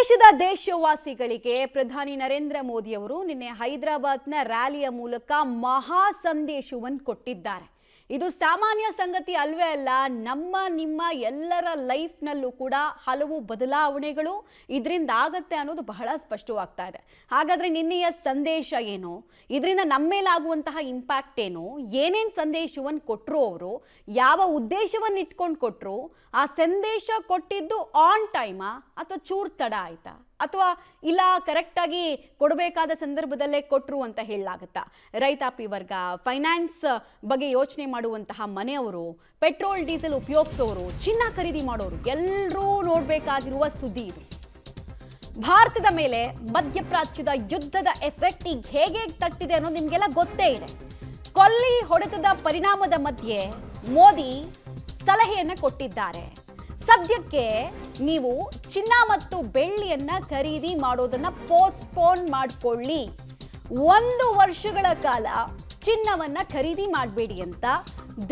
ದೇಶದ ದೇಶವಾಸಿಗಳಿಗೆ ಪ್ರಧಾನಿ ನರೇಂದ್ರ ಮೋದಿ ಅವರು ನಿನ್ನೆ ಹೈದರಾಬಾದ್ನ ರ್ಯಾಲಿಯ ಮೂಲಕ ಮಹಾ ಸಂದೇಶವನ್ನು ಕೊಟ್ಟಿದ್ದಾರೆ. ಇದು ಸಾಮಾನ್ಯ ಸಂಗತಿ ಅಲ್ವೇ ಅಲ್ಲ, ನಮ್ಮ ನಿಮ್ಮ ಎಲ್ಲರ ಲೈಫ್ನಲ್ಲೂ ಕೂಡ ಹಲವು ಬದಲಾವಣೆಗಳು ಇದರಿಂದ ಆಗತ್ತೆ ಅನ್ನೋದು ಬಹಳ ಸ್ಪಷ್ಟವಾಗ್ತಾ ಇದೆ. ಹಾಗಾದ್ರೆ ನಿನ್ನೆಯ ಸಂದೇಶ ಏನು, ಇದರಿಂದ ನಮ್ಮ ಮೇಲಾಗುವಂತಹ ಇಂಪ್ಯಾಕ್ಟ್ ಏನು, ಏನೇನು ಸಂದೇಶವನ್ನು ಕೊಟ್ಟರು, ಅವರು ಯಾವ ಉದ್ದೇಶವನ್ನು ಇಟ್ಕೊಂಡು ಕೊಟ್ಟರು, ಆ ಸಂದೇಶ ಕೊಟ್ಟಿದ್ದು ಆನ್ ಟೈಮಾ ಅಥವಾ ಚೂರ್ ತಡ ಆಯ್ತಾ, ಅಥವಾ ಇಲ್ಲ ಕರೆಕ್ಟಾಗಿ ಕೊಡಬೇಕಾದ ಸಂದರ್ಭದಲ್ಲೇ ಕೊಟ್ಟರು ಅಂತ ಹೇಳಲಾಗುತ್ತಾ? ರೈತಾಪಿ ವರ್ಗ, ಫೈನಾನ್ಸ್ ಬಗ್ಗೆ ಯೋಚನೆ ಮಾಡುವಂತಹ ಮನೆಯವರು, ಪೆಟ್ರೋಲ್ ಡೀಸೆಲ್ ಉಪಯೋಗಿಸೋರು, ಚಿನ್ನ ಖರೀದಿ ಮಾಡೋರು ಎಲ್ಲರೂ ನೋಡಬೇಕಾಗಿರುವ ಸುದ್ದಿ ಇದು. ಭಾರತದ ಮೇಲೆ ಮಧ್ಯಪ್ರಾಚ್ಯದ ಯುದ್ಧದ ಎಫೆಕ್ಟ್ ಈಗ ಹೇಗೆ ತಟ್ಟಿದೆ ಅನ್ನೋದು ನಿಮಗೆಲ್ಲ ಗೊತ್ತೇ ಇದೆ. ಕೊಲ್ಲಿ ಹೊಡೆತದ ಪರಿಣಾಮದ ಮಧ್ಯೆ ಮೋದಿ ಸಲಹೆಯನ್ನ ಕೊಟ್ಟಿದ್ದಾರೆ. ಸದ್ಯಕ್ಕೆ ನೀವು ಚಿನ್ನ ಮತ್ತು ಬೆಳ್ಳಿಯನ್ನ ಖರೀದಿ ಮಾಡೋದನ್ನ ಪೋಸ್ಟ್ಪೋನ್ ಮಾಡಿಕೊಳ್ಳಿ, 1 ವರ್ಷಗಳ ಕಾಲ ಚಿನ್ನವನ್ನ ಖರೀದಿ ಮಾಡಬೇಡಿ ಅಂತ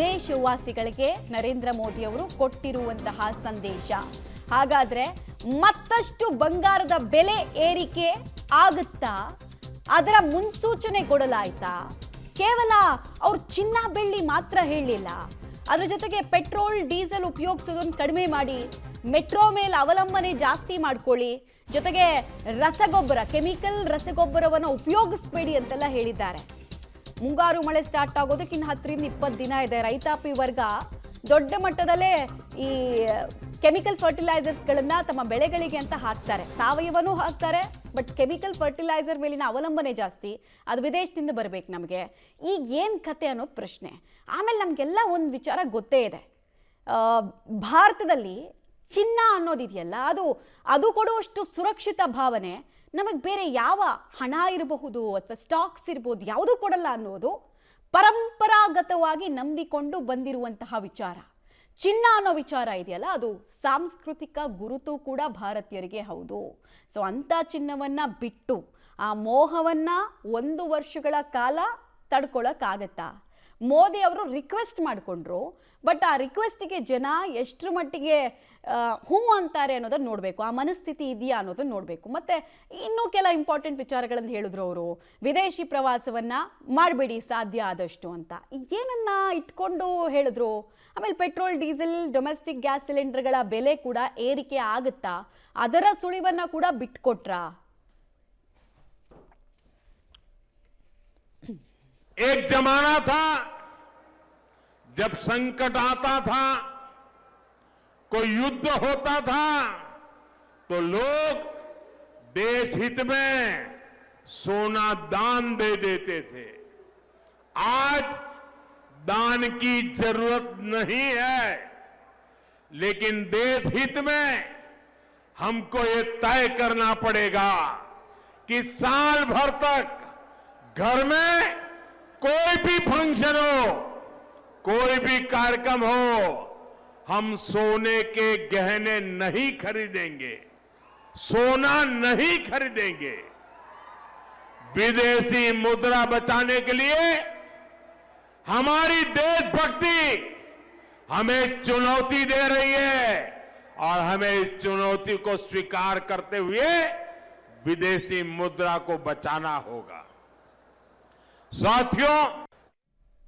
ದೇಶವಾಸಿಗಳಿಗೆ ನರೇಂದ್ರ ಮೋದಿ ಅವರು ಕೊಟ್ಟಿರುವಂತಹ ಸಂದೇಶ. ಹಾಗಾದ್ರೆ ಮತ್ತಷ್ಟು ಬಂಗಾರದ ಬೆಲೆ ಏರಿಕೆ ಆಗುತ್ತಾ? ಅದರ ಮುನ್ಸೂಚನೆ ಕೊಡಲಾಯ್ತಾ? ಕೇವಲ ಅವ್ರು ಚಿನ್ನ ಬೆಳ್ಳಿ ಮಾತ್ರ ಹೇಳಲಿಲ್ಲ, ಅದ್ರ ಜೊತೆಗೆ ಪೆಟ್ರೋಲ್ ಡೀಸೆಲ್ ಉಪಯೋಗಿಸೋದನ್ನು ಕಡಿಮೆ ಮಾಡಿ, ಮೆಟ್ರೋ ಮೇಲೆ ಅವಲಂಬನೆ ಜಾಸ್ತಿ ಮಾಡ್ಕೊಳ್ಳಿ, ಜೊತೆಗೆ ರಸಗೊಬ್ಬರ, ಕೆಮಿಕಲ್ ರಸಗೊಬ್ಬರವನ್ನು ಉಪಯೋಗಿಸಬೇಡಿ ಅಂತೆಲ್ಲ ಹೇಳಿದ್ದಾರೆ. ಮುಂಗಾರು ಮಳೆ ಸ್ಟಾರ್ಟ್ ಆಗೋದಕ್ಕೆ ಇನ್ನು 10 ರಿಂದ 20 ದಿನ ಇದೆ. ರೈತಾಪಿ ವರ್ಗ ದೊಡ್ಡ ಮಟ್ಟದಲ್ಲೇ ಈ ಕೆಮಿಕಲ್ ಫರ್ಟಿಲೈಸರ್ಸ್ಗಳನ್ನ ತಮ್ಮ ಬೆಳೆಗಳಿಗೆ ಅಂತ ಹಾಕ್ತಾರೆ, ಸಾವಯವನೂ ಹಾಕ್ತಾರೆ, ಬಟ್ ಕೆಮಿಕಲ್ ಫರ್ಟಿಲೈಸರ್ ಮೇಲಿನ ಅವಲಂಬನೆ ಜಾಸ್ತಿ, ಅದು ವಿದೇಶದಿಂದ ಬರಬೇಕು ನಮಗೆ. ಈಗ ಏನು ಕತೆ ಅನ್ನೋದು ಪ್ರಶ್ನೆ. ಆಮೇಲೆ ನಮಗೆಲ್ಲ ಒಂದು ವಿಚಾರ ಗೊತ್ತೇ ಇದೆ, ಭಾರತದಲ್ಲಿ ಚಿನ್ನ ಅನ್ನೋದಿದೆಯಲ್ಲ, ಅದು ಕೊಡುವಷ್ಟು ಸುರಕ್ಷಿತ ಭಾವನೆ ನಮಗೆ ಬೇರೆ ಯಾವ ಹಣ ಇರಬಹುದು ಅಥವಾ ಸ್ಟಾಕ್ಸ್ ಇರ್ಬೋದು, ಯಾವುದೂ ಕೊಡಲ್ಲ ಅನ್ನೋದು ಪರಂಪರಾಗತವಾಗಿ ನಂಬಿಕೊಂಡು ಬಂದಿರುವಂತಹ ವಿಚಾರ. ಚಿನ್ನ ಅನ್ನೋ ವಿಚಾರ ಇದೆಯಲ್ಲ, ಅದು ಸಾಂಸ್ಕೃತಿಕ ಗುರುತು ಕೂಡ ಭಾರತೀಯರಿಗೆ ಹೌದು. ಸೊ ಅಂಥ ಚಿನ್ನವನ್ನು ಬಿಟ್ಟು ಆ ಮೋಹವನ್ನು 1 ವರ್ಷಗಳ ಕಾಲ ತಡ್ಕೊಳ್ಳೋಕ್ಕಾಗತ್ತಾ? ಮೋದಿ ಅವರು ರಿಕ್ವೆಸ್ಟ್ ಮಾಡಿಕೊಂಡ್ರು, ಬಟ್ ಆ ರಿಕ್ವೆಸ್ಟಿಗೆ ಜನ ಎಷ್ಟರ ಮಟ್ಟಿಗೆ ಹ್ಞೂ ಅಂತಾರೆ ಅನ್ನೋದನ್ನು ನೋಡಬೇಕು, ಆ ಮನಸ್ಥಿತಿ ಇದೆಯಾ ಅನ್ನೋದನ್ನು ನೋಡಬೇಕು. ಮತ್ತು ಇನ್ನೂ ಕೆಲ ಇಂಪಾರ್ಟೆಂಟ್ ವಿಚಾರಗಳನ್ನು ಹೇಳಿದ್ರು ಅವರು. ವಿದೇಶಿ ಪ್ರವಾಸವನ್ನು ಮಾಡಬೇಡಿ ಸಾಧ್ಯ ಆದಷ್ಟು ಅಂತ, ಏನನ್ನ ಇಟ್ಕೊಂಡು ಹೇಳಿದ್ರು. ಆಮೇಲೆ ಪೆಟ್ರೋಲ್ ಡೀಸೆಲ್ ಡೊಮೆಸ್ಟಿಕ್ ಗ್ಯಾಸ್ ಸಿಲಿಂಡರ್ಗಳ ಬೆಲೆ ಕೂಡ ಏರಿಕೆ ಆಗುತ್ತಾ, ಅದರ ಸುಳಿವನ್ನು ಕೂಡ ಬಿಟ್ಕೊಟ್ರಾ? एक जमाना था जब संकट आता था, कोई युद्ध होता था, तो लोग देश हित में सोना दान दे देते थे. आज दान की जरूरत नहीं है, लेकिन देश हित में हमको ये तय करना पड़ेगा कि साल भर तक घर में कोई भी फंक्शन हो, कोई भी कार्यक्रम हो, हम सोने के गहने नहीं खरीदेंगे, सोना नहीं खरीदेंगे. विदेशी मुद्रा बचाने के लिए हमारी देशभक्ति हमें चुनौती दे रही है, और हमें इस चुनौती को स्वीकार करते हुए विदेशी मुद्रा को बचाना होगा. साथियों,